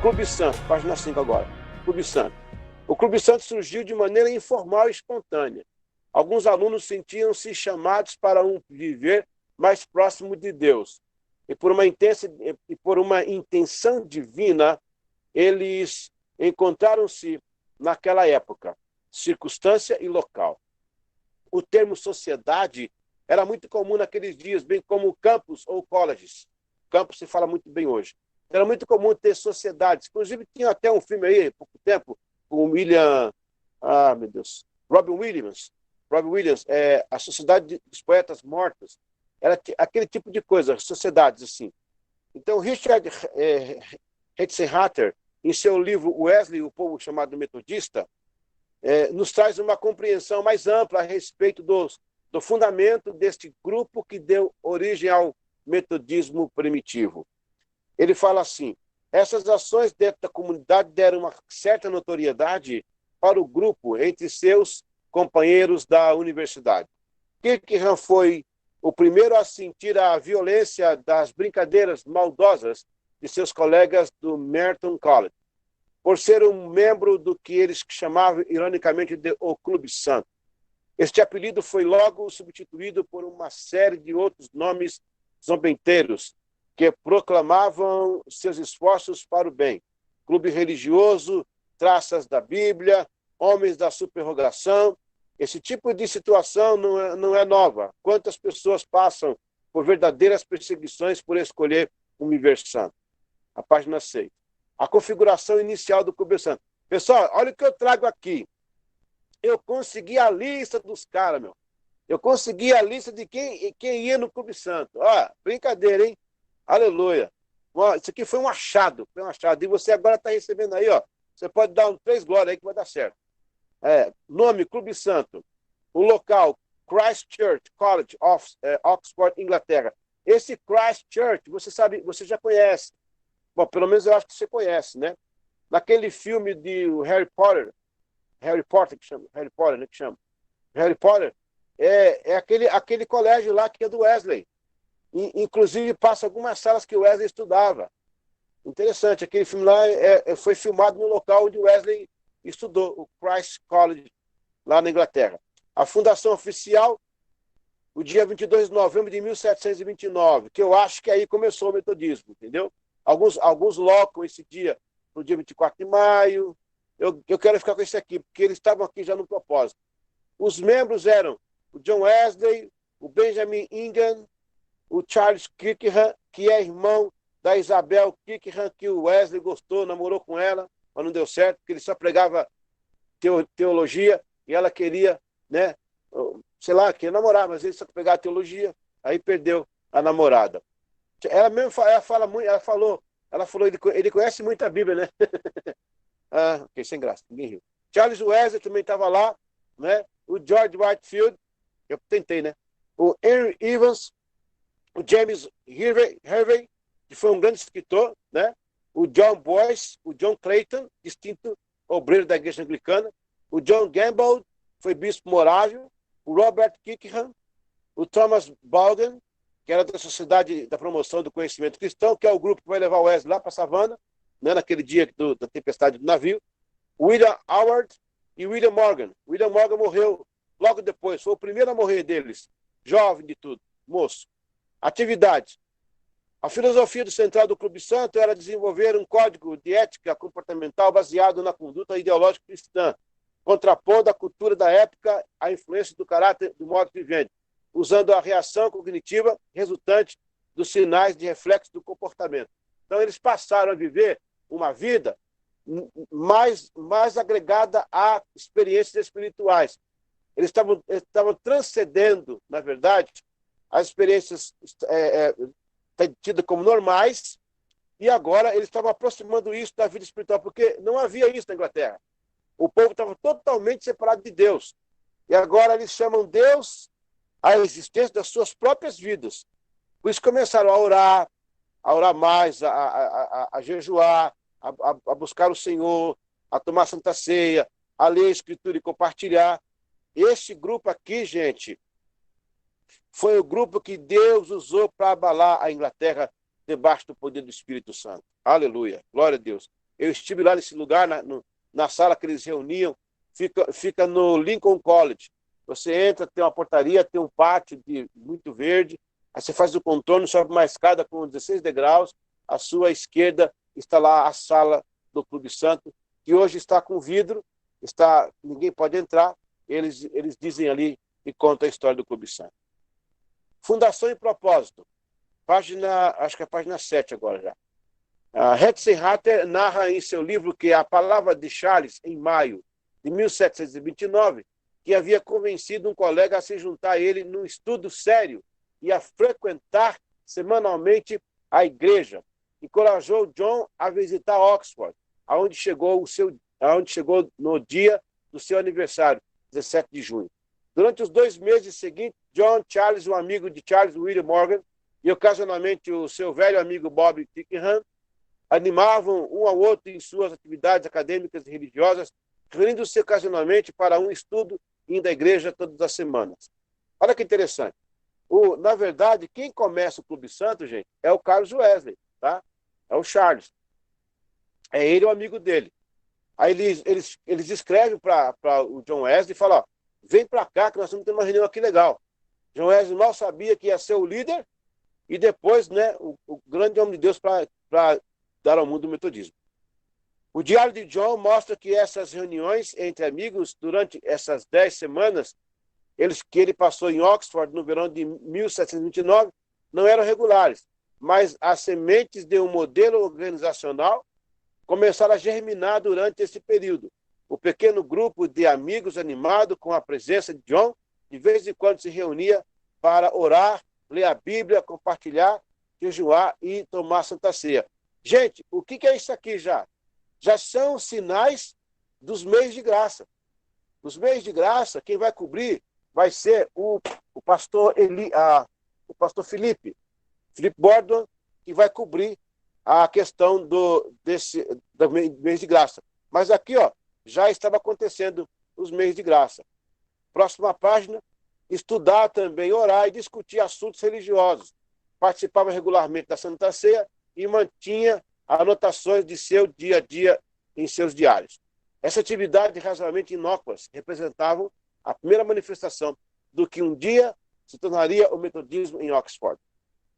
Clube Santo, página 5 agora. Clube Santo. O Clube Santo surgiu de maneira informal e espontânea. Alguns alunos sentiam-se chamados para um viver mais próximo de Deus. E por uma intenção divina, eles encontraram-se naquela época, circunstância e local. O termo sociedade era muito comum naqueles dias, bem como campus ou colleges. Campus se fala muito bem hoje. Era muito comum ter sociedades. Inclusive, tinha até um filme aí, há pouco tempo, com o Robin Williams, A Sociedade dos Poetas Mortos. Era aquele tipo de coisa, sociedades assim. Então, Richard Hetzenhatter, em seu livro Wesley, o povo chamado metodista, nos traz uma compreensão mais ampla a respeito do fundamento deste grupo que deu origem ao metodismo primitivo. Ele fala assim: essas ações dentro da comunidade deram uma certa notoriedade para o grupo entre seus companheiros da universidade. Kirkham foi o primeiro a sentir a violência das brincadeiras maldosas de seus colegas do Merton College, por ser um membro do que eles chamavam, ironicamente, de O Clube Santo. Este apelido foi logo substituído por uma série de outros nomes zombeteiros que proclamavam seus esforços para o bem. Clube religioso, traças da Bíblia, homens da superrogação. Esse tipo de situação não é nova. Quantas pessoas passam por verdadeiras perseguições por escolher um viver santo? A página 6. A configuração inicial do Clube Santo. Pessoal, olha o que eu trago aqui. Eu consegui a lista dos caras, meu. Eu consegui a lista de quem ia no Clube Santo. Ó, brincadeira, hein? Aleluia. Isso aqui foi um achado. E você agora está recebendo aí, ó. Você pode dar 3 glórias aí que vai dar certo. Nome, Clube Santo. O local, Christ Church College of Oxford, Inglaterra. Esse Christ Church, você sabe, você já conhece. Bom, pelo menos eu acho que você conhece, né? Naquele filme de Harry Potter que chama. Harry Potter é aquele colégio lá que é do Wesley. Inclusive, passa algumas salas que o Wesley estudava. Interessante, aquele filme lá foi filmado no local onde o Wesley estudou, o Christ College, lá na Inglaterra. A fundação oficial, o dia 22 de novembro de 1729, que eu acho que aí começou o metodismo, entendeu? Alguns locam esse dia no dia 24 de maio. Eu quero ficar com esse aqui, porque eles estavam aqui já no propósito. Os membros eram o John Wesley, o Benjamin Ingham, o Charles Kirkham, que é irmão da Isabel Kirkham, que o Wesley gostou, namorou com ela, mas não deu certo, porque ele só pregava teologia e ela queria, né, sei lá, queria namorar, mas ele só pregava teologia, aí perdeu a namorada. Ela mesmo ela falou, ele conhece muito a Bíblia, né? Ok, sem graça, ninguém riu. Charles Wesley também estava lá, né? O George Whitefield, eu tentei, né? O Henry Evans, o James Hervey, que foi um grande escritor, né? O John Boyce, o John Clayton, distinto obreiro da igreja anglicana, o John Gamble, foi bispo morável, o Robert Kirkham, o Thomas Baldwin, que era da Sociedade da Promoção do Conhecimento Cristão, que é o grupo que vai levar o Wesley lá para a savana, né, naquele dia da tempestade do navio, William Howard e William Morgan. William Morgan morreu logo depois, foi o primeiro a morrer deles, jovem de tudo, moço. Atividades. A filosofia central do Clube Santo era desenvolver um código de ética comportamental baseado na conduta ideológica cristã, contrapondo à cultura da época à influência do caráter do modo vivente, usando a reação cognitiva resultante dos sinais de reflexo do comportamento. Então, eles passaram a viver uma vida mais agregada a experiências espirituais. Eles estavam transcendendo, na verdade, as experiências tidas como normais, e agora eles estavam aproximando isso da vida espiritual, porque não havia isso na Inglaterra. O povo estava totalmente separado de Deus. E agora eles chamam Deus à existência das suas próprias vidas. Por isso começaram a orar mais, a jejuar, a buscar o Senhor, a tomar Santa Ceia, a ler a Escritura e compartilhar. Este grupo aqui, gente, foi o grupo que Deus usou para abalar a Inglaterra debaixo do poder do Espírito Santo. Aleluia. Glória a Deus. Eu estive lá nesse lugar, na sala que eles reuniam, fica no Lincoln College. Você entra, tem uma portaria, tem um pátio muito verde, aí você faz o contorno, sobe uma escada com 16 degraus, à sua esquerda está lá a sala do Clube Santo, que hoje está com vidro, ninguém pode entrar, eles dizem ali e contam a história do Clube Santo. Fundação e propósito, acho que é a página 7 agora já. Hetzenrater narra em seu livro que a palavra de Charles, em maio de 1729, que havia convencido um colega a se juntar a ele num estudo sério e a frequentar semanalmente a igreja. Encorajou John a visitar Oxford, aonde chegou no dia do seu aniversário, 17 de junho. Durante os 2 meses seguintes, John Charles, um amigo de Charles William Morgan, e ocasionalmente o seu velho amigo Bob Tickham, animavam um ao outro em suas atividades acadêmicas e religiosas, reunindo-se ocasionalmente para um estudo indo à igreja todas as semanas. Olha que interessante. Na verdade, quem começa o Clube Santo, gente, é o Carlos Wesley, tá? É o Charles. É ele o amigo dele. Aí eles escrevem para o John Wesley e falam, ó, vem para cá que nós vamos ter uma reunião aqui legal. John Wesley mal sabia que ia ser o líder e depois, né, o grande homem de Deus para dar ao mundo o metodismo. O diário de John mostra que essas reuniões entre amigos, durante essas 10 semanas, que ele passou em Oxford no verão de 1729, não eram regulares, mas as sementes de um modelo organizacional começaram a germinar durante esse período. O pequeno grupo de amigos animado com a presença de John, de vez em quando se reunia para orar, ler a Bíblia, compartilhar, jejuar e tomar Santa Ceia. Gente, o que é isso aqui já? Já são sinais dos meios de graça. Os meios de graça, quem vai cobrir vai ser o pastor Felipe Bordon, que vai cobrir a questão do mês de graça. Mas aqui, ó, já estava acontecendo os meios de graça. Próxima página, estudar também, orar e discutir assuntos religiosos. Participava regularmente da Santa Ceia e mantinha anotações de seu dia a dia em seus diários. Essa atividade razoavelmente inócuas representavam a primeira manifestação do que um dia se tornaria o metodismo em Oxford.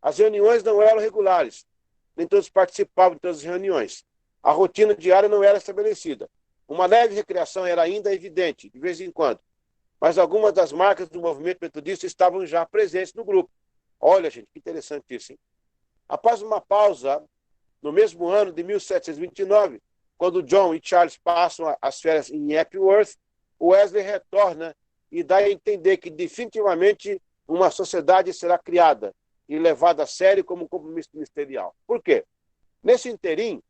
As reuniões não eram regulares, nem todos participavam de todas as reuniões. A rotina diária não era estabelecida. Uma leve recreação era ainda evidente, de vez em quando, mas algumas das marcas do movimento metodista estavam já presentes no grupo. Olha, gente, que interessante isso, hein? Após uma pausa, no mesmo ano de 1729, quando John e Charles passam as férias em Epworth, Wesley retorna e dá a entender que definitivamente uma sociedade será criada e levada a sério como um compromisso ministerial. Por quê? Nesse interim,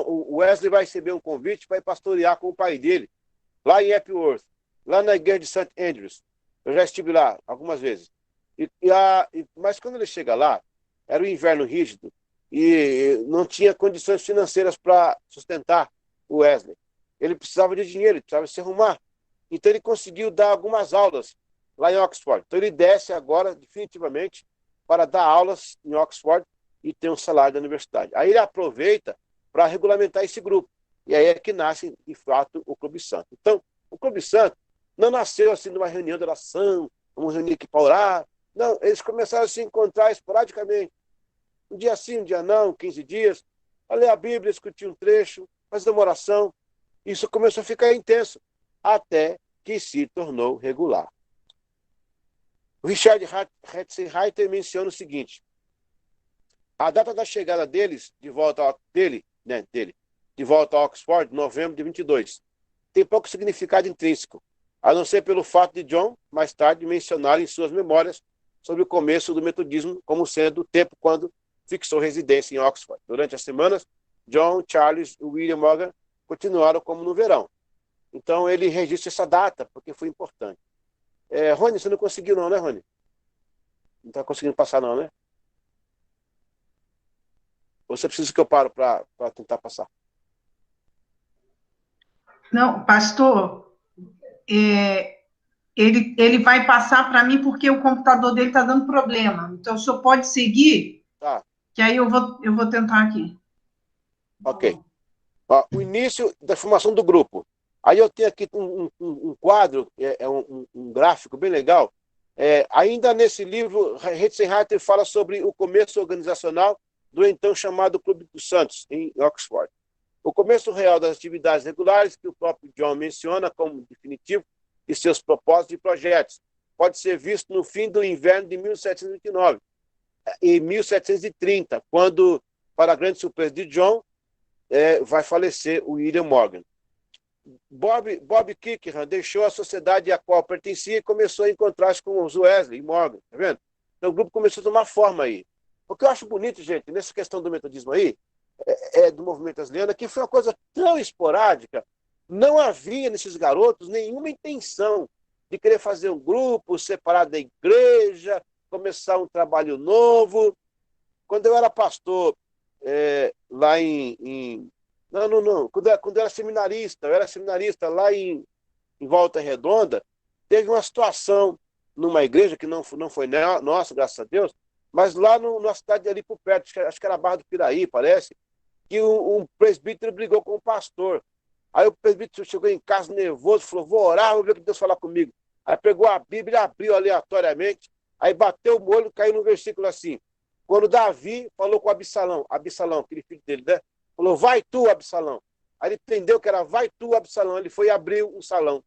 o Wesley vai receber um convite para ir pastorear com o pai dele, lá em Epworth, lá na igreja de St. Andrews. Eu já estive lá algumas vezes. Mas quando ele chega lá, era um inverno rígido e não tinha condições financeiras para sustentar o Wesley. Ele precisava de dinheiro, ele precisava se arrumar. Então ele conseguiu dar algumas aulas lá em Oxford. Então ele desce agora, definitivamente, para dar aulas em Oxford e ter um salário da universidade. Aí ele aproveita para regulamentar esse grupo. E aí é que nasce, de fato, o Clube Santo. Então, o Clube Santo não nasceu assim numa reunião de oração, vamos reunir aqui para orar. Não, eles começaram a se encontrar esporadicamente. Um dia sim, um dia não, 15 dias, a ler a Bíblia, discutir um trecho, fazer uma oração. Isso começou a ficar intenso, até que se tornou regular. O Richard Hetzenreiter menciona o seguinte: a data da chegada deles, de volta a Oxford, novembro de 22, tem pouco significado intrínseco, a não ser pelo fato de John, mais tarde, mencionar em suas memórias sobre o começo do metodismo como sendo o tempo quando fixou residência em Oxford. Durante as semanas, John, Charles e William Morgan continuaram como no verão. Então, ele registra essa data, porque foi importante. Rony, você não conseguiu não, né, Rony? Não está conseguindo passar não, né? Ou você precisa que eu paro para tentar passar? Não, pastor, ele vai passar para mim porque o computador dele está dando problema. Então, o senhor pode seguir? Tá. Que aí eu vou tentar aqui. Ok. Ó, o início da formação do grupo. Aí eu tenho aqui um quadro, um gráfico bem legal. Ainda nesse livro, Hetzenreiter fala sobre o começo organizacional do então chamado Clube dos Santos, em Oxford. O começo real das atividades regulares, que o próprio John menciona como definitivo, e seus propósitos e projetos, pode ser visto no fim do inverno de 1729 e 1730, quando, para a grande surpresa de John, vai falecer o William Morgan. Bob Kirkham deixou a sociedade a qual pertencia e começou a encontrar-se com os Wesley e Morgan, tá vendo? Então o grupo começou a tomar forma aí. O que eu acho bonito, gente, nessa questão do metodismo aí, do movimento wesleyano, que foi uma coisa tão esporádica, não havia nesses garotos nenhuma intenção de querer fazer um grupo separado da igreja, começar um trabalho novo. Quando eu era pastor lá não. Quando eu era seminarista, lá em Volta Redonda, teve uma situação numa igreja que não foi nossa, graças a Deus, mas lá numa cidade ali por perto, acho que era Barra do Piraí, parece, que um presbítero brigou com o pastor. Aí o presbítero chegou em casa nervoso, falou, vou orar, vou ver o que Deus falar comigo. Aí pegou a Bíblia, abriu aleatoriamente, aí bateu o molho, caiu no versículo assim. Quando Davi falou com Absalão, aquele filho dele, né? Falou, vai tu, Absalão. Aí ele entendeu que era vai tu, Absalão. Ele foi abrir um salão.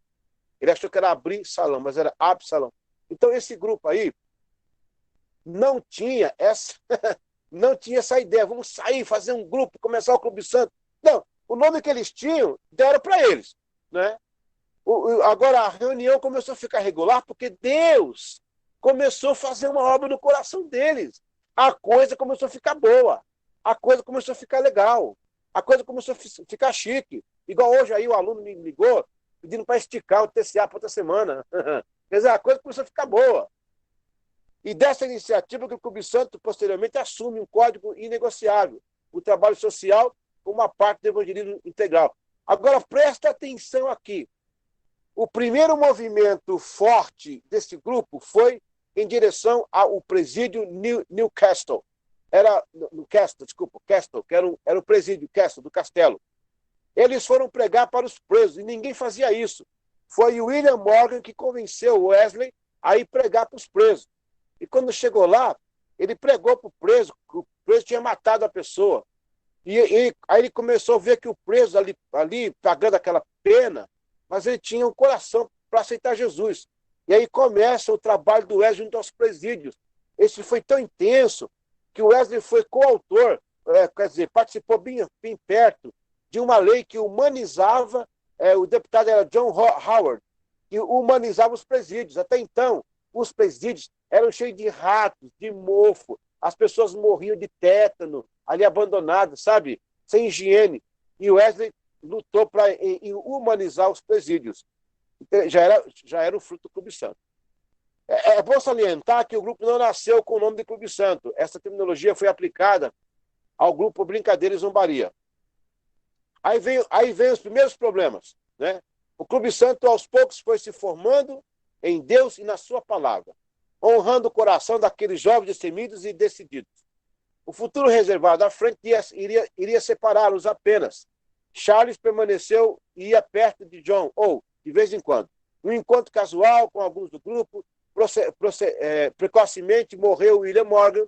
Ele achou que era abrir salão, mas era Absalão. Então esse grupo aí não tinha não tinha essa ideia. Vamos sair, fazer um grupo, começar o Clube Santo. Não, o nome que eles tinham deram para eles, né? Agora a reunião começou a ficar regular porque Deus começou a fazer uma obra no coração deles. A coisa começou a ficar boa. A coisa começou a ficar legal. A coisa começou a ficar chique. Igual hoje aí o aluno me ligou pedindo para esticar o TCA para outra semana. Quer dizer, a coisa começou a ficar boa. E dessa iniciativa que o Clube Santo posteriormente assume um código inegociável, o trabalho social como uma parte do evangelismo integral. Agora, presta atenção aqui. O primeiro movimento forte desse grupo foi em direção ao presídio Newcastle. Castle, que era o presídio Castle, do castelo. Eles foram pregar para os presos, e ninguém fazia isso. Foi o William Morgan que convenceu o Wesley a ir pregar para os presos. E quando chegou lá, ele pregou para o preso tinha matado a pessoa. E aí ele começou a ver que o preso ali pagando aquela pena, mas ele tinha um coração para aceitar Jesus. E aí começa o trabalho do Wesley junto aos presídios. Esse foi tão intenso que o Wesley foi coautor, participou bem perto de uma lei que humanizava, o deputado era John Howard, que humanizava os presídios. Até então, os presídios eram cheios de ratos, de mofo, as pessoas morriam de tétano, ali abandonadas, sabe? Sem higiene. E o Wesley lutou para humanizar os presídios. Então, já era o fruto do Clube Santo. É bom salientar que o grupo não nasceu com o nome de Clube Santo. Essa terminologia foi aplicada ao grupo Brincadeira e Zombaria. Aí vem os primeiros problemas, né? O Clube Santo, aos poucos, foi se formando em Deus e na sua palavra, honrando o coração daqueles jovens destemidos e decididos. O futuro reservado à frente iria separá-los apenas. Charles permaneceu e ia perto de John, ou, de vez em quando. Um encontro casual com alguns do grupo, precocemente morreu William Morgan.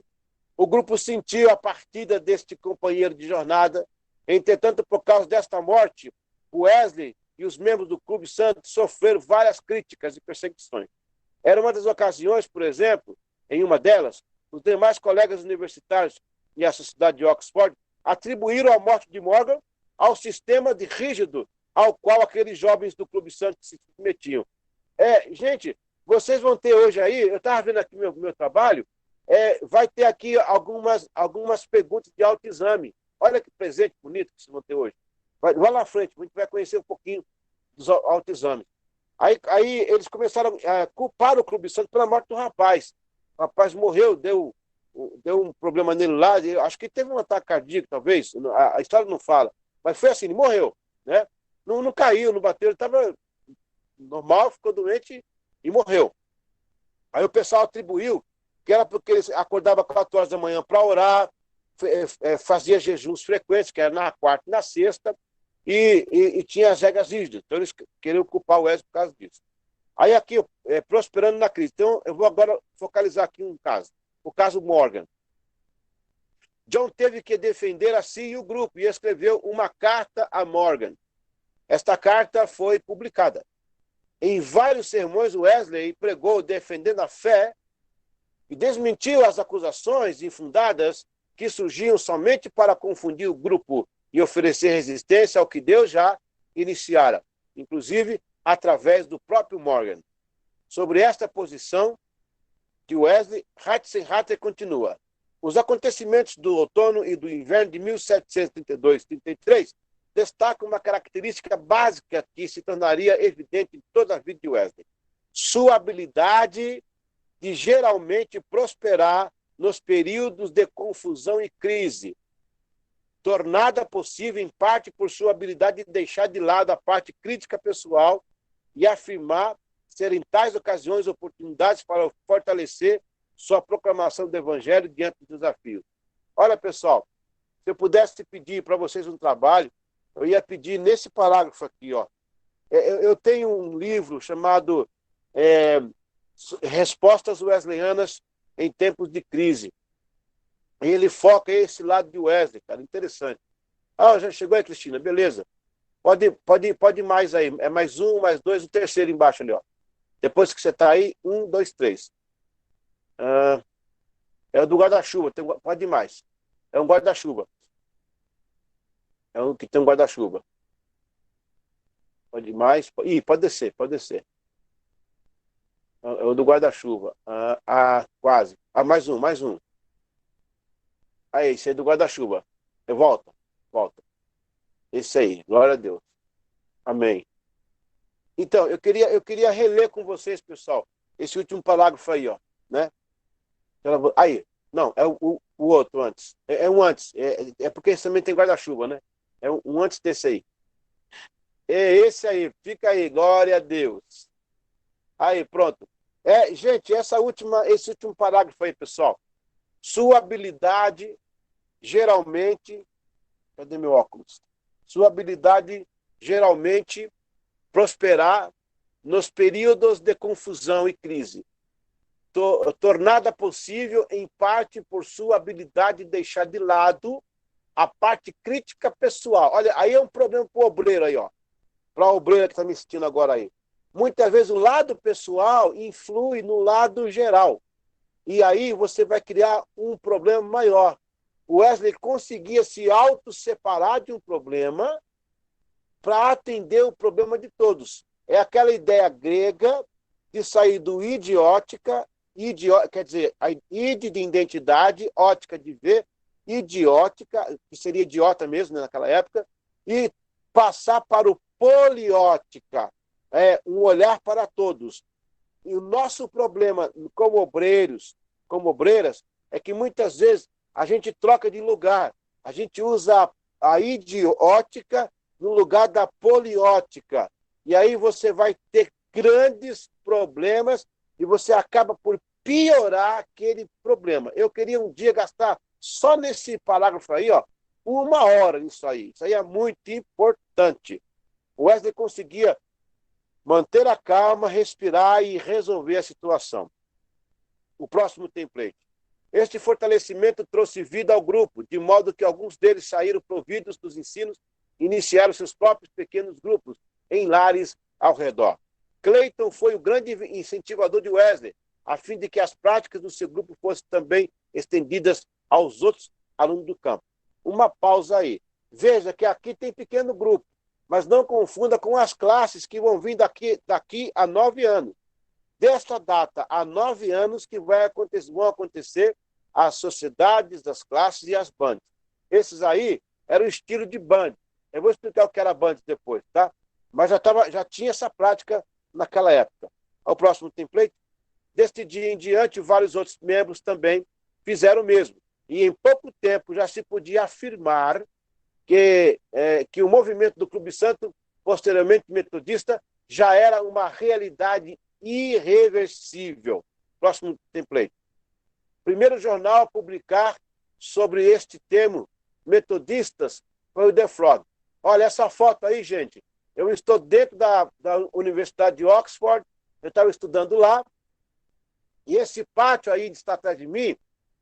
O grupo sentiu a partida deste companheiro de jornada. Entretanto, por causa desta morte, Wesley e os membros do Clube Santo sofreram várias críticas e perseguições. Era uma das ocasiões, por exemplo, em uma delas, os demais colegas universitários e a sociedade de Oxford atribuíram a morte de Morgan ao sistema de rígido ao qual aqueles jovens do Clube Santo se submetiam. Gente, vocês vão ter hoje aí, eu estava vendo aqui meu trabalho, vai ter aqui algumas perguntas de autoexame. Olha que presente bonito que vocês vão ter hoje. Vai lá na frente, a gente vai conhecer um pouquinho dos autoexames. Aí eles começaram a culpar o Clube Santo pela morte do rapaz. O rapaz morreu, deu um problema nele lá, acho que teve um ataque cardíaco, talvez, a história não fala, mas foi assim, ele morreu, né? Não caiu, não bateu, ele estava normal, ficou doente e morreu. Aí o pessoal atribuiu que era porque ele acordava 4 horas da manhã para orar, fazia jejuns frequentes, que era na quarta e na sexta, e tinha as regras rígidas. Então, eles queriam culpar o Wesley por causa disso. Aí aqui, prosperando na crise. Então, eu vou agora focalizar aqui um caso. O caso Morgan. John teve que defender a si e o grupo e escreveu uma carta a Morgan. Esta carta foi publicada. Em vários sermões, Wesley pregou defendendo a fé e desmentiu as acusações infundadas que surgiam somente para confundir o grupo e oferecer resistência ao que Deus já iniciara, inclusive através do próprio Morgan. Sobre esta posição de Wesley, Ratzenharter continua. Os acontecimentos do outono e do inverno de 1732-33 destacam uma característica básica que se tornaria evidente em toda a vida de Wesley. Sua habilidade de geralmente prosperar nos períodos de confusão e crise, tornada possível em parte por sua habilidade de deixar de lado a parte crítica pessoal e afirmar serem tais ocasiões oportunidades para fortalecer sua proclamação do evangelho diante dos desafios. Olha, pessoal, se eu pudesse pedir para vocês um trabalho, eu ia pedir nesse parágrafo aqui, ó. Eu tenho um livro chamado Respostas Wesleyanas em Tempos de Crise. E ele foca esse lado de Wesley, cara, interessante. Ah, já chegou aí, Cristina, beleza. Pode ir mais aí. É mais um, mais dois, o terceiro embaixo ali, ó. Depois que você está aí, 1, 2, 3. É o do guarda-chuva, pode ir mais. É um guarda-chuva. É um que tem um guarda-chuva. Pode ir mais. Pode descer, pode descer. É o do guarda-chuva. Quase. Mais um, mais um. Aí, esse aí é do guarda-chuva. Volta. Esse aí, glória a Deus. Amém. Então, eu queria reler com vocês, pessoal, esse último parágrafo aí, ó, né? Aí, não, é o outro antes. É um antes. É porque esse também tem guarda-chuva, né? É um antes desse aí. É esse aí, fica aí, glória a Deus. Aí, pronto. Gente, esse último parágrafo aí, pessoal. Sua habilidade, geralmente... Cadê meu óculos? Sua habilidade, geralmente, prosperar nos períodos de confusão e crise. Tornada possível, em parte, por sua habilidade de deixar de lado a parte crítica pessoal. Olha, aí é um problema para o obreiro aí, ó. Para a obreira que está me assistindo agora aí. Muitas vezes o lado pessoal influi no lado geral. E aí você vai criar um problema maior. O Wesley conseguia se auto-separar de um problema para atender o problema de todos. É aquela ideia grega de sair do idiótica, quer dizer, a ide de identidade, ótica de ver, idiótica, que seria idiota mesmo, né, naquela época, e passar para o poliótica, um olhar para todos. E o nosso problema como obreiros, como obreiras, é que muitas vezes a gente troca de lugar, a gente usa a idiótica no lugar da poliótica. E aí você vai ter grandes problemas e você acaba por piorar aquele problema. Eu queria um dia gastar só nesse parágrafo aí, ó, 1 hora nisso aí. Isso aí é muito importante. O Wesley conseguia manter a calma, respirar e resolver a situação. O próximo template. Este fortalecimento trouxe vida ao grupo, de modo que alguns deles saíram providos dos ensinos e iniciaram seus próprios pequenos grupos em lares ao redor. Clayton foi o grande incentivador de Wesley, a fim de que as práticas do seu grupo fossem também estendidas aos outros alunos do campo. Uma pausa aí. Veja que aqui tem pequeno grupo, mas não confunda com as classes que vão vir daqui a 9 anos. Desta data a 9 anos que vão acontecer as sociedades, das classes e as bandas. Esses aí eram o estilo de band. Eu vou explicar o que era band depois, tá? Mas já tinha essa prática naquela época. O próximo template. Deste dia em diante, vários outros membros também fizeram o mesmo. E em pouco tempo já se podia afirmar que o movimento do Clube Santo, posteriormente metodista, já era uma realidade irreversível. Próximo template. Primeiro jornal a publicar sobre este termo, metodistas, foi o The Frog. Olha essa foto aí, gente. Eu estou dentro da Universidade de Oxford, eu estava estudando lá, e esse pátio aí que está atrás de mim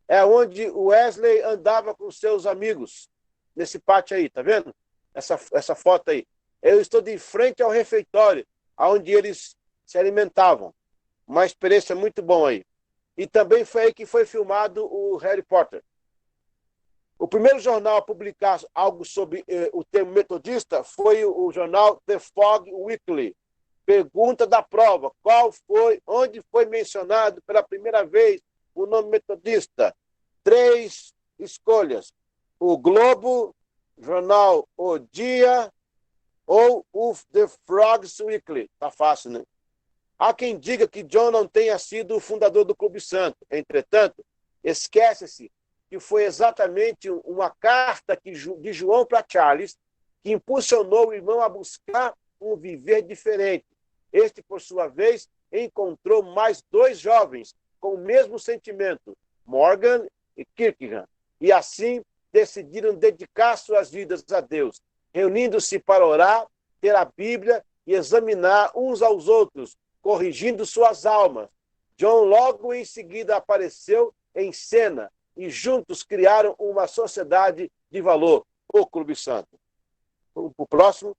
é onde o Wesley andava com seus amigos, nesse pátio aí, tá vendo? Essa foto aí. Eu estou de frente ao refeitório, onde eles se alimentavam. Uma experiência muito boa aí. E também foi aí que foi filmado o Harry Potter. O primeiro jornal a publicar algo sobre o termo metodista foi o jornal The Fog Weekly. Pergunta da prova: onde foi mencionado pela primeira vez o nome metodista? 3 escolhas: o Globo, jornal O Dia ou o The Frogs Weekly. Tá fácil, né? Há quem diga que John não tenha sido o fundador do Clube Santo. Entretanto, esquece-se que foi exatamente uma carta de João para Charles que impulsionou o irmão a buscar um viver diferente. Este, por sua vez, encontrou mais 2 jovens com o mesmo sentimento, Morgan e Kierkegaard, e assim decidiram dedicar suas vidas a Deus, reunindo-se para orar, ter a Bíblia e examinar uns aos outros, corrigindo suas almas. John logo em seguida apareceu em cena e juntos criaram uma sociedade de valor, o Clube Santo. O próximo,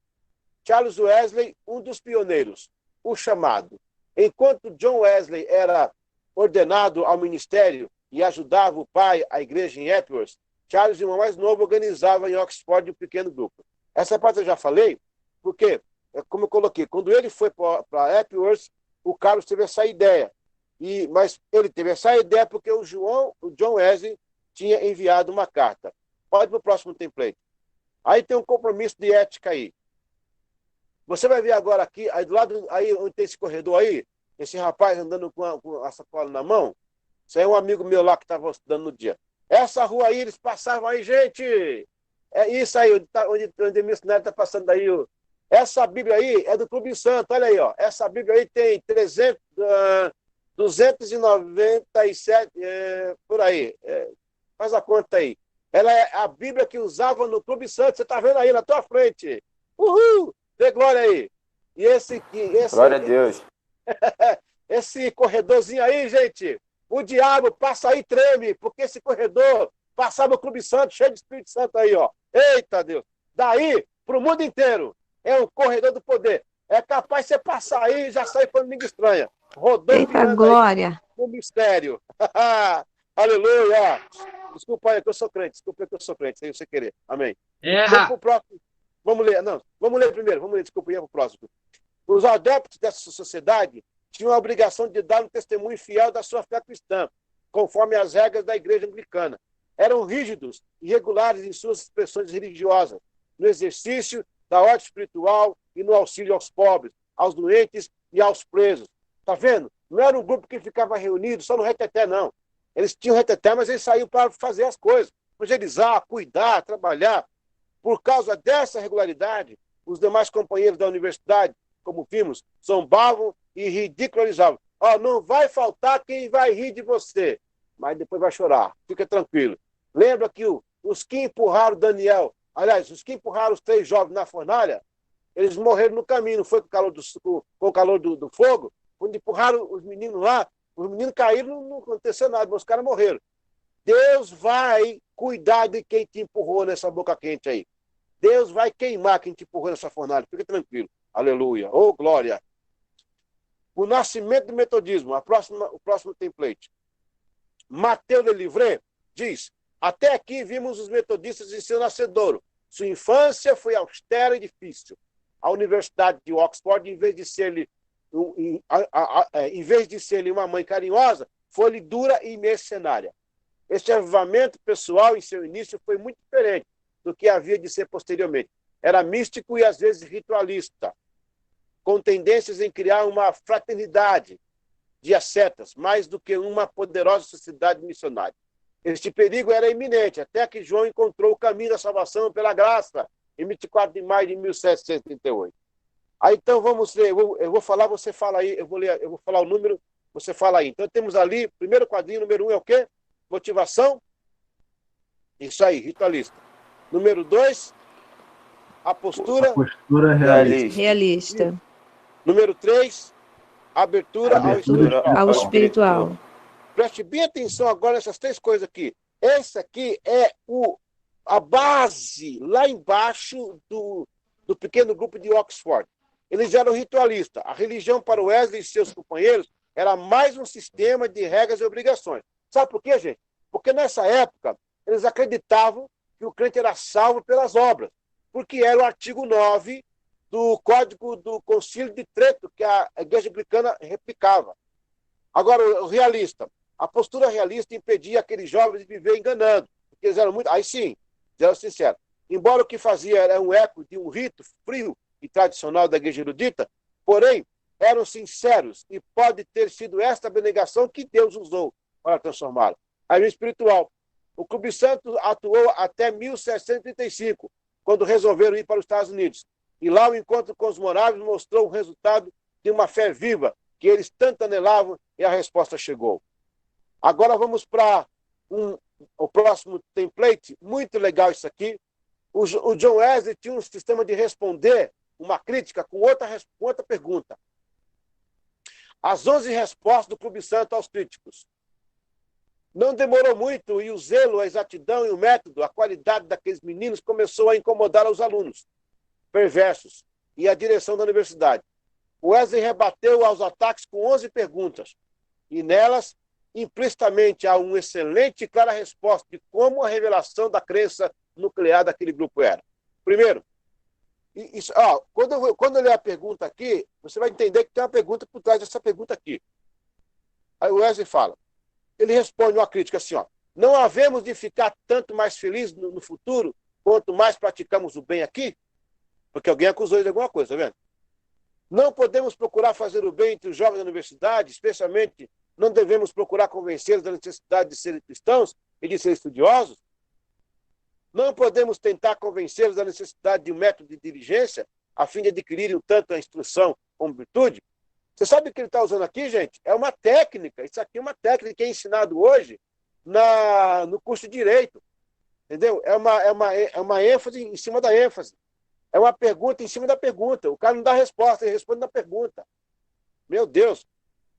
Charles Wesley, um dos pioneiros, o chamado. Enquanto John Wesley era ordenado ao ministério e ajudava o pai, a igreja em Epworth, Charles, irmão mais novo, organizava em Oxford um pequeno grupo. Essa parte eu já falei, porque, como eu coloquei, quando ele foi para Epworth, o Carlos teve essa ideia. Mas ele teve essa ideia porque o John Wesley tinha enviado uma carta. Pode para o próximo template. Aí tem um compromisso de ética aí. Você vai ver agora aqui, aí do lado aí onde tem esse corredor aí, esse rapaz andando com a sacola na mão, isso aí é um amigo meu lá que estava estudando no dia. Essa rua aí, eles passavam aí, gente! É isso aí, onde o missionário está passando aí. Essa Bíblia aí é do Clube Santo, olha aí, ó. Essa Bíblia aí tem 297, por aí. Faz a conta aí. Ela é a Bíblia que usavam no Clube Santo, você está vendo aí na tua frente. Uhul! Dê glória aí. E Glória a Deus. Esse corredorzinho aí, gente, o diabo passa aí e treme, porque esse corredor passava o Clube Santo, cheio de Espírito Santo aí, ó. Eita Deus! Daí, para o mundo inteiro, é um corredor do poder. É capaz de você passar aí e já sair falando língua estranha. Eita glória! No mistério. Aleluia! Desculpa aí que eu sou crente, sem você querer. Amém. Vamos pro próximo. Vamos ler primeiro, desculpa, ia pro próximo. Os adeptos dessa sociedade tinham a obrigação de dar um testemunho fiel da sua fé cristã, conforme as regras da igreja anglicana. Eram rígidos e regulares em suas expressões religiosas, no exercício da ordem espiritual e no auxílio aos pobres, aos doentes e aos presos. Tá vendo? Não era um grupo que ficava reunido só no reteté, não. Eles tinham reteté, mas eles saíam para fazer as coisas, evangelizar, cuidar, trabalhar. Por causa dessa regularidade, os demais companheiros da universidade, como vimos, zombavam e ridicularizavam. Não vai faltar quem vai rir de você, mas depois vai chorar. Fica tranquilo. Lembra que os que empurraram Daniel, aliás, os que empurraram os 3 jovens na fornalha, eles morreram no caminho, não foi com o calor do fogo? Quando empurraram os meninos lá, os meninos caíram, não aconteceu nada, mas os caras morreram. Deus vai cuidar de quem te empurrou nessa boca quente aí. Deus vai queimar quem te empurrou nessa fornalha. Fica tranquilo. Aleluia. Oh, glória. O nascimento do metodismo. O próximo template. Mateus de Livret diz: até aqui vimos os metodistas em seu nascedouro. Sua infância foi austera e difícil. A Universidade de Oxford, em vez de ser-lhe uma mãe carinhosa, foi-lhe dura e mercenária. Este avivamento pessoal, em seu início, foi muito diferente do que havia de ser posteriormente. Era místico e, às vezes, ritualista, com tendências em criar uma fraternidade de ascetas, mais do que uma poderosa sociedade missionária. Este perigo era iminente, até que João encontrou o caminho da salvação pela graça, em 24 de maio de 1738. Aí, então, vamos ler. Eu vou falar, você fala aí, eu vou falar o número, você fala aí. Então, temos ali, primeiro quadrinho, número 1 é o quê? Motivação. Isso aí, ritualista. Número 2, a postura realista. Número 3, abertura ao espiritual. Preste bem atenção agora nessas 3 coisas aqui. Essa aqui é a base lá embaixo do pequeno grupo de Oxford. Eles eram ritualistas. A religião para o Wesley e seus companheiros era mais um sistema de regras e obrigações. Sabe por quê, gente? Porque nessa época eles acreditavam que o crente era salvo pelas obras, porque era o artigo 9 do Código do Concílio de Trento, que a Igreja Anglicana replicava. Agora, o realista. A postura realista impedia aqueles jovens de viver enganando, porque eles eram muito... Aí sim, eram sinceros. Embora o que fazia era um eco de um rito frio e tradicional da igreja erudita, porém, eram sinceros e pode ter sido esta abnegação que Deus usou para transformá-lo. Aí o espiritual. O Clube Santo atuou até 1735, quando resolveram ir para os Estados Unidos. E lá o encontro com os moráveis mostrou o resultado de uma fé viva que eles tanto anelavam e a resposta chegou. Agora vamos para o próximo template, muito legal isso aqui. O John Wesley tinha um sistema de responder uma crítica com outra pergunta. As 11 respostas do Clube Santo aos críticos. Não demorou muito e o zelo, a exatidão e o método, a qualidade daqueles meninos começou a incomodar os alunos perversos e a direção da universidade. Wesley rebateu aos ataques com 11 perguntas e nelas, implicitamente, há uma excelente e clara resposta de como a revelação da crença nuclear daquele grupo era. Primeiro, quando eu ler a pergunta aqui, você vai entender que tem uma pergunta por trás dessa pergunta aqui. Aí o Wesley fala, ele responde uma crítica assim, não havemos de ficar tanto mais felizes no futuro quanto mais praticamos o bem aqui? Porque alguém acusou ele de alguma coisa, tá vendo? Não podemos procurar fazer o bem entre os jovens da universidade, especialmente não devemos procurar convencê-los da necessidade de serem cristãos e de serem estudiosos? Não podemos tentar convencê-los da necessidade de um método de diligência a fim de adquirirem tanto a instrução como virtude? Você sabe o que ele está usando aqui, gente? É uma técnica. Isso aqui é uma técnica que é ensinado hoje no curso de Direito. Entendeu? É uma ênfase em cima da ênfase. É uma pergunta em cima da pergunta. O cara não dá resposta, ele responde na pergunta. Meu Deus,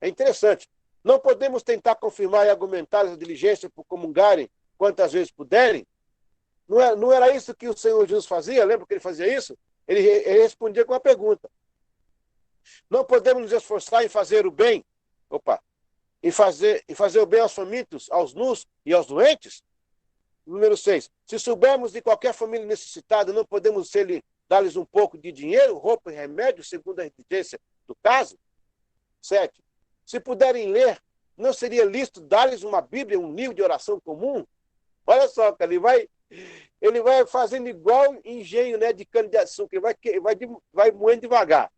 é interessante. Não podemos tentar confirmar e argumentar a diligência por comungarem quantas vezes puderem? Não era isso que o Senhor Jesus fazia? Lembra que ele fazia isso? Ele respondia com uma pergunta. Não podemos nos esforçar em fazer o bem, em fazer o bem aos famintos, aos nus e aos doentes? Número 6. Se soubermos de qualquer família necessitada, não podemos dar-lhes um pouco de dinheiro, roupa e remédio, segundo a exigência do caso? 7. Se puderem ler, não seria lícito dar-lhes uma Bíblia, um livro de oração comum? Olha só, cara, ele vai fazendo igual engenho, né, de cana de açúcar, ele vai moendo devagar.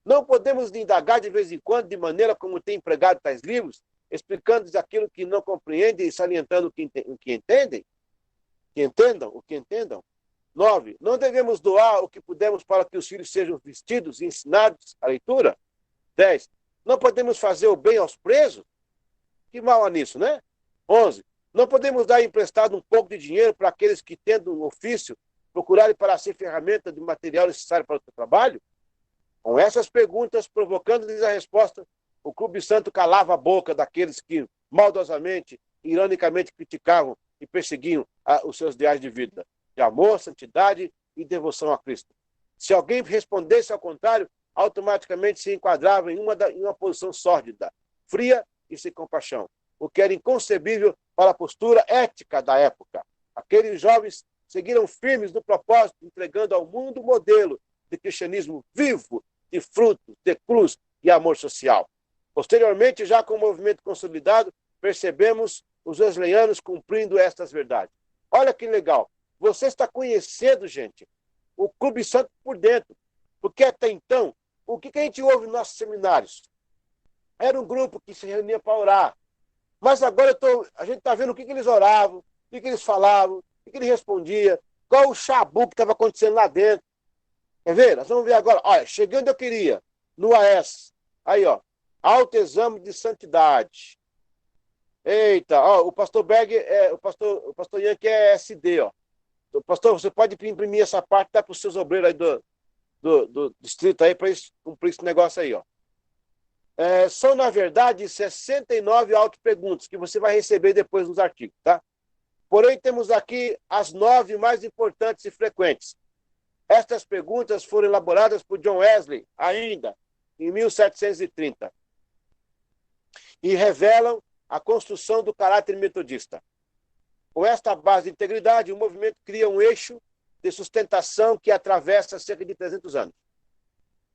Não podemos indagar de vez em quando, de maneira como tem empregado tais livros, explicando-lhes aquilo que não compreendem e salientando o que entendem? Que entendam o que entendam. 9. Não devemos doar o que pudermos para que os filhos sejam vestidos e ensinados a leitura? 10. Não podemos fazer o bem aos presos? Que mal há nisso, né? 11. Não podemos dar emprestado um pouco de dinheiro para aqueles que, tendo um ofício, procurarem para ser ferramenta de material necessário para o seu trabalho? Com essas perguntas, provocando-lhes a resposta, o Clube Santo calava a boca daqueles que, maldosamente, ironicamente criticavam e perseguiam os seus ideais de vida, de amor, santidade e devoção a Cristo. Se alguém respondesse ao contrário, automaticamente se enquadrava em uma posição sórdida, fria e sem compaixão, o que era inconcebível para a postura ética da época. Aqueles jovens seguiram firmes no propósito, entregando ao mundo o modelo de cristianismo vivo, de frutos, de cruz e amor social. Posteriormente, já com o movimento consolidado, percebemos os wesleyanos cumprindo estas verdades. Olha que legal. Você está conhecendo, gente, o Clube Santo por dentro. Porque até então, o que a gente ouve nos nossos seminários? Era um grupo que se reunia para orar. Mas agora a gente está vendo o que eles oravam, o que eles falavam, o que eles respondiam, qual o chabu que estava acontecendo lá dentro. Quer ver? Nós vamos ver agora. Olha, chegando eu queria, no AES. Aí, autoexame de santidade. Eita, ó, o pastor Berg, o pastor Ian que é SD, ó. Pastor, você pode imprimir essa parte, dá para os seus obreiros aí do distrito aí, para eles cumprir esse negócio aí, ó. São, na verdade, 69 autoperguntas que você vai receber depois nos artigos, tá? Porém, temos aqui as 9 mais importantes e frequentes. Estas perguntas foram elaboradas por John Wesley, ainda, em 1730, e revelam a construção do caráter metodista. Com esta base de integridade, o movimento cria um eixo de sustentação que atravessa cerca de 300 anos.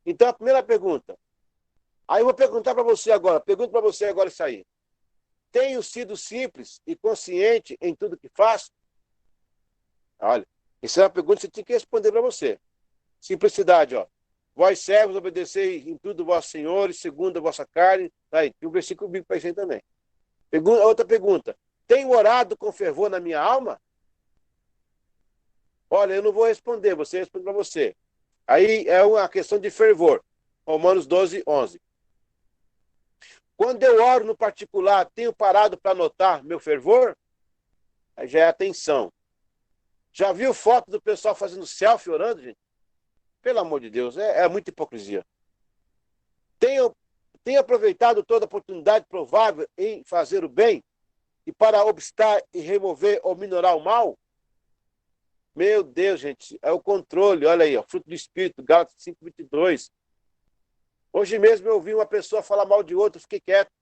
Então, a primeira pergunta. Aí eu vou perguntar para você agora, pergunto para você agora isso aí. Tenho sido simples e consciente em tudo que faço? Olha, essa é uma pergunta que você tinha que responder para você. Simplicidade, ó. Vós servos, obedecei em tudo vossos senhores, segundo a vossa carne. Tá aí, tem um versículo bíblico para isso aí também. Outra pergunta. Tenho orado com fervor na minha alma? Olha, eu não vou responder, você responde para você. Aí é uma questão de fervor. Romanos 12, 11. Quando eu oro no particular, tenho parado para notar meu fervor? Aí já é atenção. Já viu foto do pessoal fazendo selfie orando, gente? Pelo amor de Deus, é muita hipocrisia. Tenho aproveitado toda a oportunidade provável em fazer o bem e para obstar e remover ou minorar o mal? Meu Deus, gente, é o controle. Olha aí, ó, fruto do Espírito, Gálatas 5:22. Hoje mesmo eu ouvi uma pessoa falar mal de outra, fiquei quieto.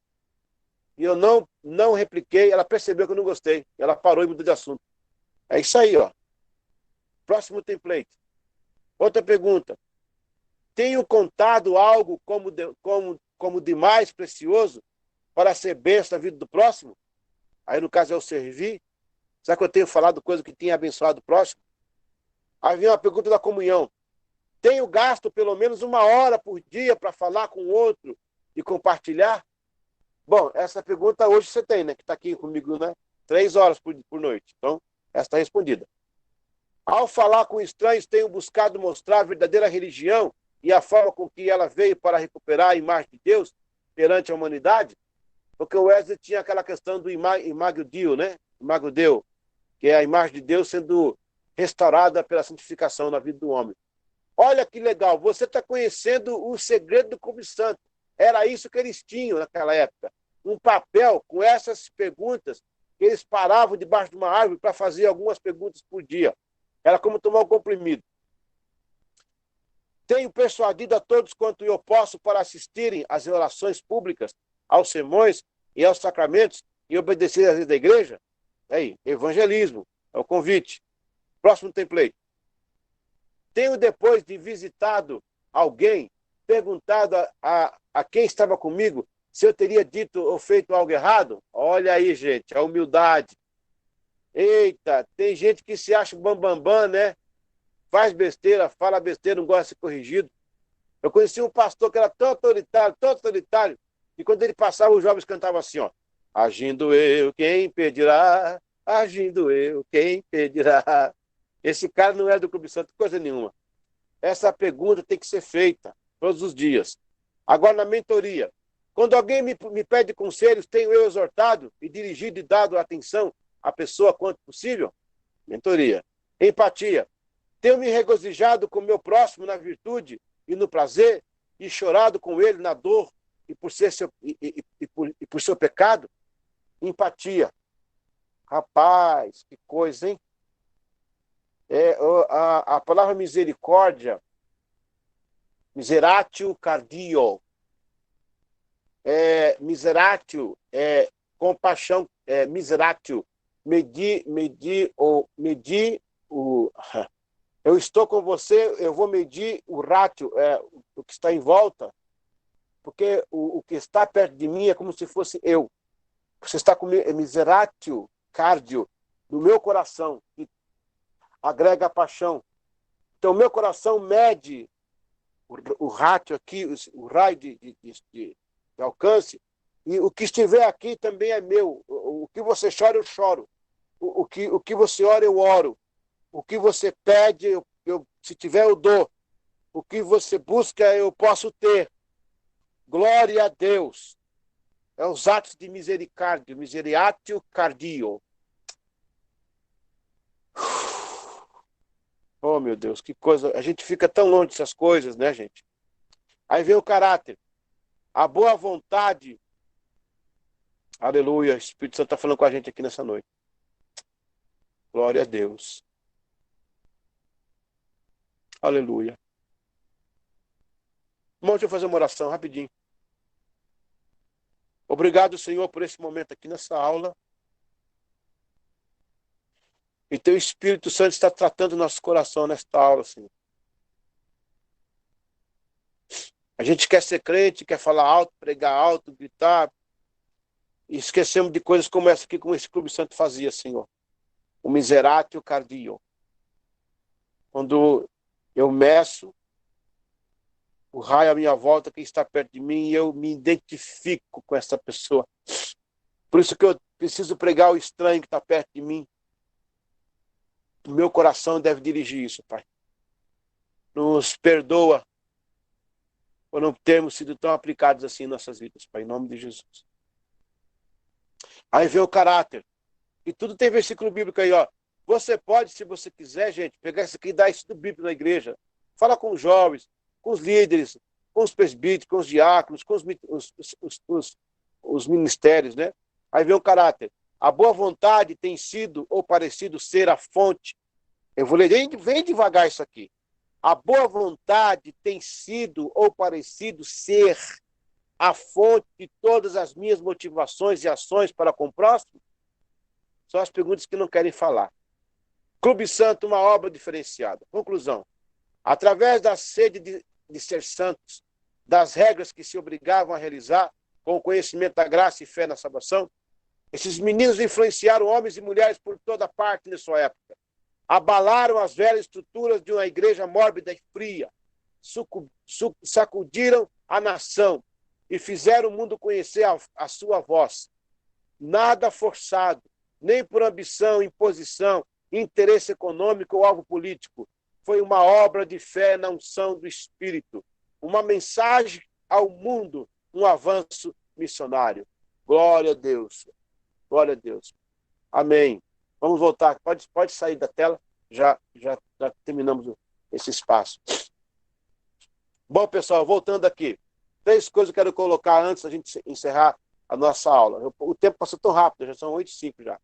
E eu não repliquei, ela percebeu que eu não gostei. Ela parou e mudou de assunto. É isso aí, ó. Próximo template. Outra pergunta. Tenho contado algo como de mais precioso para ser bênção na vida do próximo? Aí, no caso, é o servir. Será que eu tenho falado coisa que tenha abençoado o próximo? Aí vem uma pergunta da comunhão. Tenho gasto pelo menos 1 hora por dia para falar com o outro e compartilhar? Bom, essa pergunta hoje você tem, né? Que está aqui comigo, né? 3 horas por noite. Então, essa está respondida. Ao falar com estranhos, tenho buscado mostrar a verdadeira religião e a forma com que ela veio para recuperar a imagem de Deus perante a humanidade? Porque o Wesley tinha aquela questão do Imago Dei, né? Imago Dei, que é a imagem de Deus sendo restaurada pela santificação na vida do homem. Olha que legal, você está conhecendo o segredo do Clube Santo. Era isso que eles tinham naquela época. Um papel com essas perguntas, que eles paravam debaixo de uma árvore para fazer algumas perguntas por dia. Era como tomar um comprimido. Tenho persuadido a todos quanto eu posso para assistirem às relações públicas, aos sermões e aos sacramentos e obedecer às leis da igreja? Aí, evangelismo, é o convite. Próximo template. Tenho, depois de visitado alguém, perguntado a quem estava comigo se eu teria dito ou feito algo errado? Olha aí, gente, a humildade. Eita, tem gente que se acha bambambam, né? Faz besteira, fala besteira, não gosta de ser corrigido. Eu conheci um pastor que era tão autoritário, e quando ele passava, os jovens cantavam assim, ó. Agindo eu, quem impedirá? Agindo eu, quem impedirá? Esse cara não é do Clube Santo, coisa nenhuma. Essa pergunta tem que ser feita todos os dias. Agora, na mentoria, quando alguém me pede conselhos, tenho eu exortado e dirigido e dado atenção à pessoa quanto possível? Mentoria. Empatia. Tenho me regozijado com o meu próximo na virtude e no prazer e chorado com ele na dor e por seu pecado? Empatia. Rapaz, que coisa, hein? A palavra misericórdia, miseratio cardio, miseratio, compaixão, miseratio, medir eu estou com você, eu vou medir o ratio, o que está em volta, porque o que está perto de mim é como se fosse eu. Você está comigo, miseratio cardio, no meu coração, que agrega a paixão. Então, meu coração mede o ratio aqui, o raio de alcance, e o que estiver aqui também é meu. O que você chora, eu choro. O que você ora, eu oro. O que você pede, se tiver, eu dou. O que você busca, eu posso ter. Glória a Deus. É os atos de misericórdia, miseriatio cardio. Oh, meu Deus, que coisa. A gente fica tão longe dessas coisas, né, gente? Aí vem o caráter. A boa vontade. Aleluia. O Espírito Santo está falando com a gente aqui nessa noite. Glória a Deus. Aleluia. Irmão, deixa eu fazer uma oração rapidinho. Obrigado, Senhor, por esse momento aqui nessa aula. E teu Espírito Santo está tratando o nosso coração nesta aula, Senhor. A gente quer ser crente, quer falar alto, pregar alto, gritar. E esquecemos de coisas como essa aqui, como esse Clube Santo fazia, Senhor. O miseratio cardio. Quando eu meço o raio à minha volta, quem está perto de mim, e eu me identifico com essa pessoa. Por isso que eu preciso pregar o estranho que está perto de mim. O meu coração deve dirigir isso, Pai. Nos perdoa por não termos sido tão aplicados assim em nossas vidas, Pai, em nome de Jesus. Aí vem o caráter. E tudo tem versículo bíblico aí, ó. Você pode, se você quiser, gente, pegar isso aqui e dar isso do bíblico na igreja. Fala com os jovens, com os líderes, com os presbíteros, com os diáconos, com os ministérios, né? Aí vem o caráter. A boa vontade tem sido ou parecido ser a fonte. Eu vou ler bem devagar isso aqui. A boa vontade tem sido ou parecido ser a fonte de todas as minhas motivações e ações para com o próximo? São as perguntas que não querem falar. Clube Santo, uma obra diferenciada. Conclusão. Através da sede de ser santos, das regras que se obrigavam a realizar com o conhecimento da graça e fé na salvação, esses meninos influenciaram homens e mulheres por toda parte na sua época. Abalaram as velhas estruturas de uma igreja mórbida e fria. Sacudiram a nação e fizeram o mundo conhecer a sua voz. Nada forçado, nem por ambição, imposição, interesse econômico ou algo político. Foi uma obra de fé na unção do Espírito. Uma mensagem ao mundo, um avanço missionário. Glória a Deus. Glória a Deus. Amém. Vamos voltar. Pode sair da tela. Já terminamos esse espaço. Bom, pessoal, voltando aqui. 3 coisas que eu quero colocar antes da gente encerrar a nossa aula. O tempo passou tão rápido, já são 8h05 já.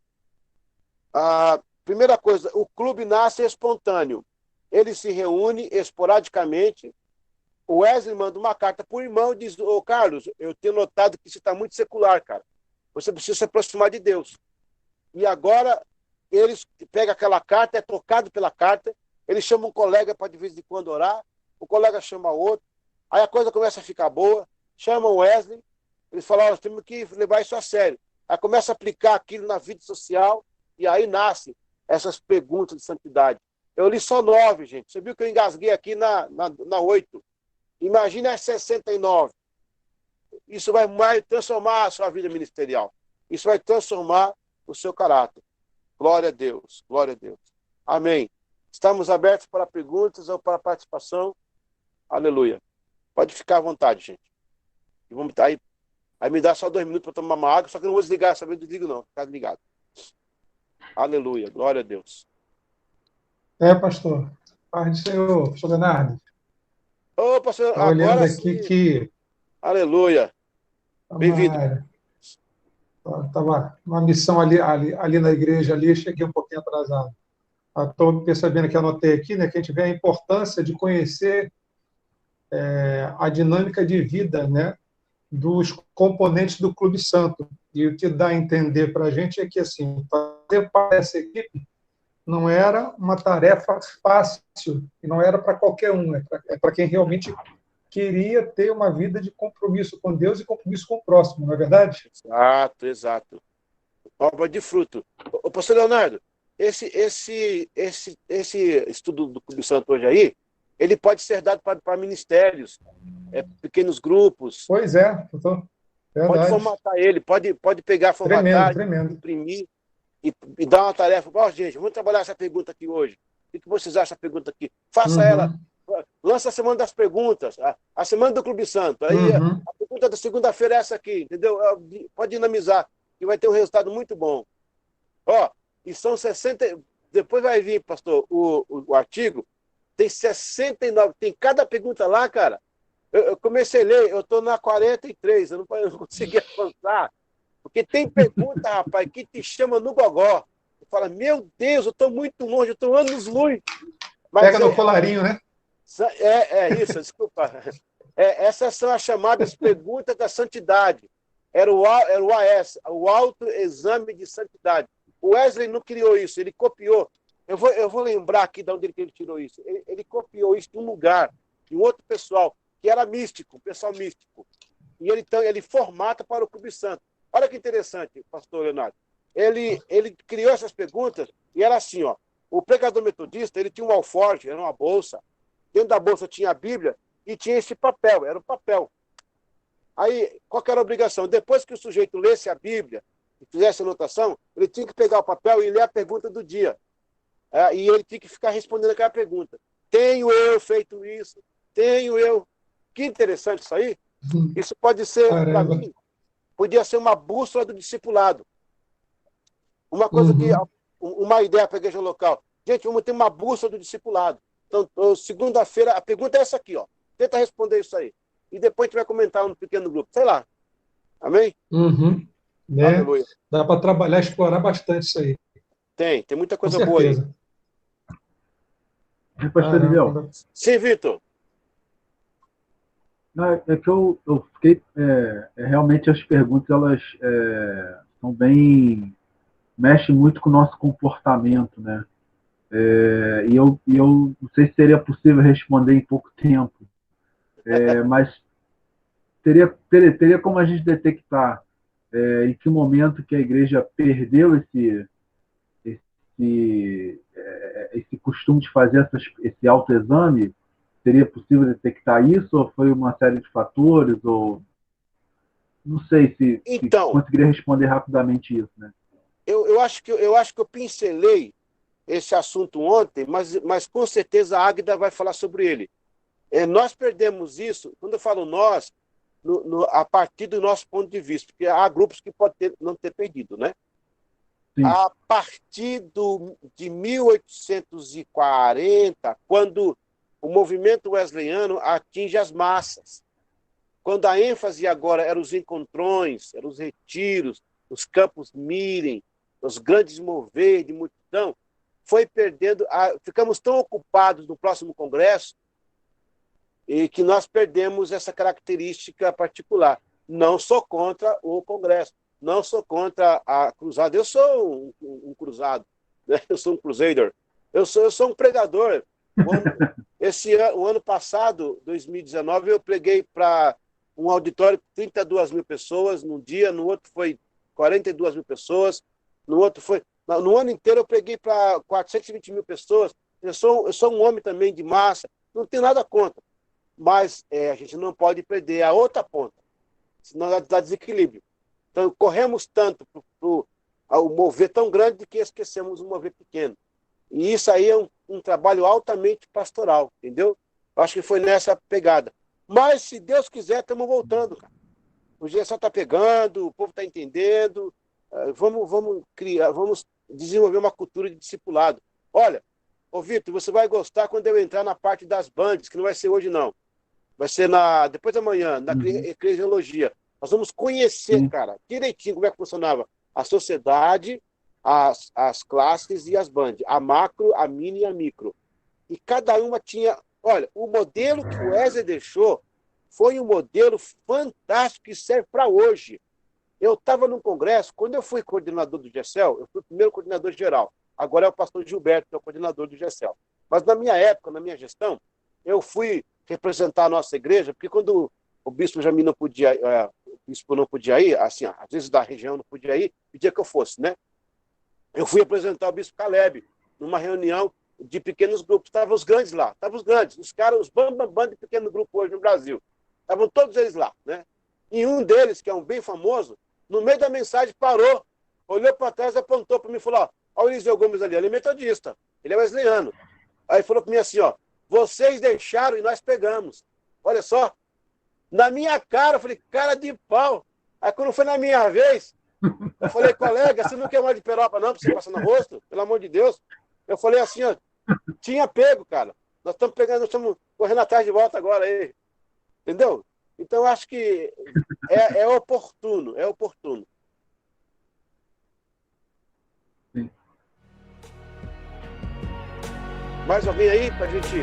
Primeira coisa, o clube nasce espontâneo. Ele se reúne esporadicamente. O Wesley manda uma carta para o irmão e diz: ô Carlos, eu tenho notado que isso está muito secular, cara. Você precisa se aproximar de Deus. E agora, eles pegam aquela carta, é tocado pela carta, eles chamam um colega para de vez em quando orar, o colega chama outro, aí a coisa começa a ficar boa, chamam o Wesley, eles falam: nós temos que levar isso a sério. Aí começa a aplicar aquilo na vida social, e aí nascem essas perguntas de santidade. Eu li só 9, gente. Você viu que eu engasguei aqui na 8. Imagina as 69. Isso vai transformar a sua vida ministerial. Isso vai transformar o seu caráter. Glória a Deus. Glória a Deus. Amém. Estamos abertos para perguntas ou para participação. Aleluia. Pode ficar à vontade, gente. E vamos aí me dá só 2 minutos para tomar uma água, só que eu não vou desligar, essa vez não desligo não. Fica ligado. Aleluia. Glória a Deus. Pastor. Paz do Senhor, pastor Leonardo. Ô, pastor, agora olhando aqui sim. Que... Aleluia. Bem-vindo. Estava uma missão ali na igreja, ali, cheguei um pouquinho atrasado. Estou percebendo que anotei aqui, né, que a gente vê a importância de conhecer a dinâmica de vida, né, dos componentes do Clube Santo. E o que dá a entender para a gente é que, assim, fazer parte dessa equipe não era uma tarefa fácil, e não era para qualquer um, é para quem realmente queria ter uma vida de compromisso com Deus e compromisso com o próximo, não é verdade? Exato. Obra de fruto. Ô, pastor Leonardo, esse estudo do Clube Santo hoje aí, ele pode ser dado para ministérios, pequenos grupos. Pois é, verdade. Pode formatar ele, pode pegar, formatar, tremendo. imprimir e dar uma tarefa. Gente, vamos trabalhar essa pergunta aqui hoje. O que vocês acham dessa pergunta aqui? Faça ela. Lança a semana das perguntas, a semana do Clube Santo. Aí a pergunta pergunta da segunda-feira é essa aqui, entendeu? Pode dinamizar, que vai ter um resultado muito bom. Ó, e são 60... Depois vai vir, pastor, o artigo. Tem 69, tem cada pergunta lá, cara. Eu comecei a ler, eu estou na 43, eu não consegui avançar. Porque tem pergunta, rapaz, que te chama no gogó. Tu fala, meu Deus, eu estou muito longe, eu estou anos-luz. Pega no colarinho, né? Isso, desculpa. Essas são as chamadas perguntas da santidade. Era o AS, o autoexame de santidade. O Wesley não criou isso, ele copiou. Eu vou lembrar aqui de onde ele tirou isso. Ele copiou isso de um lugar, de um outro pessoal, que era místico, um pessoal místico. E ele formata para o Clube Santo. Olha que interessante, pastor Leonardo. Ele criou essas perguntas e era assim, ó. O pregador metodista, ele tinha um alforje, era uma bolsa. Dentro da bolsa tinha a Bíblia e tinha esse papel, era o papel. Aí, qual que era a obrigação? Depois que o sujeito lesse a Bíblia e fizesse anotação, ele tinha que pegar o papel e ler a pergunta do dia. E ele tinha que ficar respondendo aquela pergunta. Tenho eu feito isso? Tenho eu? Que interessante isso aí. Isso pode ser, para mim, podia ser uma bússola do discipulado. Uma coisa uma ideia para a igreja local. Gente, vamos ter uma bússola do discipulado. Então, segunda-feira, a pergunta é essa aqui, ó. Tenta responder isso aí. E depois a gente vai comentar no pequeno grupo. Sei lá. Amém? Né? Dá para trabalhar, explorar bastante isso aí. Tem muita coisa boa aí. Pastor Miguel. Sim, Vitor. É que eu fiquei... realmente as perguntas, elas são bem... Mexem muito com o nosso comportamento, né? E eu não sei se seria possível responder em pouco tempo. Mas teria como a gente detectar em que momento que a igreja perdeu esse costume de fazer esse autoexame? Seria possível detectar isso? Ou foi uma série de fatores? Ou não sei se conseguiria responder rapidamente isso, né? Eu acho que eu pincelei esse assunto ontem, mas com certeza a Águida vai falar sobre ele. Nós perdemos isso, quando eu falo nós, a partir do nosso ponto de vista, porque há grupos que podem não ter perdido, né? Sim. A partir de 1840, quando o movimento wesleyano atinge as massas, quando a ênfase agora eram os encontrões, eram os retiros, os campos Mirem, os grandes mover de multidão, foi perdendo, ficamos tão ocupados no próximo congresso e que nós perdemos essa característica particular. Não sou contra o congresso, não sou contra a cruzada. Eu sou um cruzado, né? Eu sou um crusader, eu sou um pregador. O ano passado, 2019, eu preguei para um auditório de 32 mil pessoas num dia, no outro foi 42 mil pessoas, no outro foi... No ano inteiro eu preguei para 420 mil pessoas. Eu sou um homem também de massa, não tenho nada contra. Mas a gente não pode perder a outra ponta, senão dá desequilíbrio. Então, corremos tanto para o mover tão grande que esquecemos o mover pequeno. E isso aí é um trabalho altamente pastoral, entendeu? Acho que foi nessa pegada. Mas, se Deus quiser, estamos voltando, cara. O GSA está pegando, o povo está entendendo. Vamos criar, vamos desenvolver uma cultura de discipulado. Olha, Vitor, você vai gostar quando eu entrar na parte das bandas, que não vai ser hoje, não. Vai ser depois da manhã, na eclesiologia. Nós vamos conhecer, cara, direitinho como é que funcionava a sociedade, as classes e as bandas. A macro, a mini e a micro. E cada uma tinha... Olha, o modelo que o Wesley deixou foi um modelo fantástico que serve para hoje. Eu estava num congresso, quando eu fui coordenador do GECEL, eu fui o primeiro coordenador geral. Agora é o pastor Gilberto, que é o coordenador do GECEL. Mas na minha época, na minha gestão, eu fui representar a nossa igreja, porque quando o bispo Jamil não podia, o bispo não podia ir, assim, às vezes da região não podia ir, pedia que eu fosse, né? Eu fui apresentar o bispo Caleb numa reunião de pequenos grupos. Estavam os grandes lá, estavam os grandes, os caras, os bambambam de pequeno grupo hoje no Brasil. Estavam todos eles lá, né? E um deles, que é um bem famoso, no meio da mensagem parou, olhou para trás, apontou para mim e falou, ó, o Eliseu Gomes ali, ele é metodista, ele é wesleyano. Aí falou para mim assim, ó, vocês deixaram e nós pegamos. Olha só, na minha cara. Eu falei, cara de pau. Aí quando foi na minha vez, eu falei, colega, você não quer mais de peroba não, pra você passar no rosto? Pelo amor de Deus. Eu falei assim, ó, tinha pego, cara. Nós estamos correndo atrás de volta agora aí. Entendeu? Então, eu acho que é oportuno, é oportuno. Sim. Mais alguém aí pra gente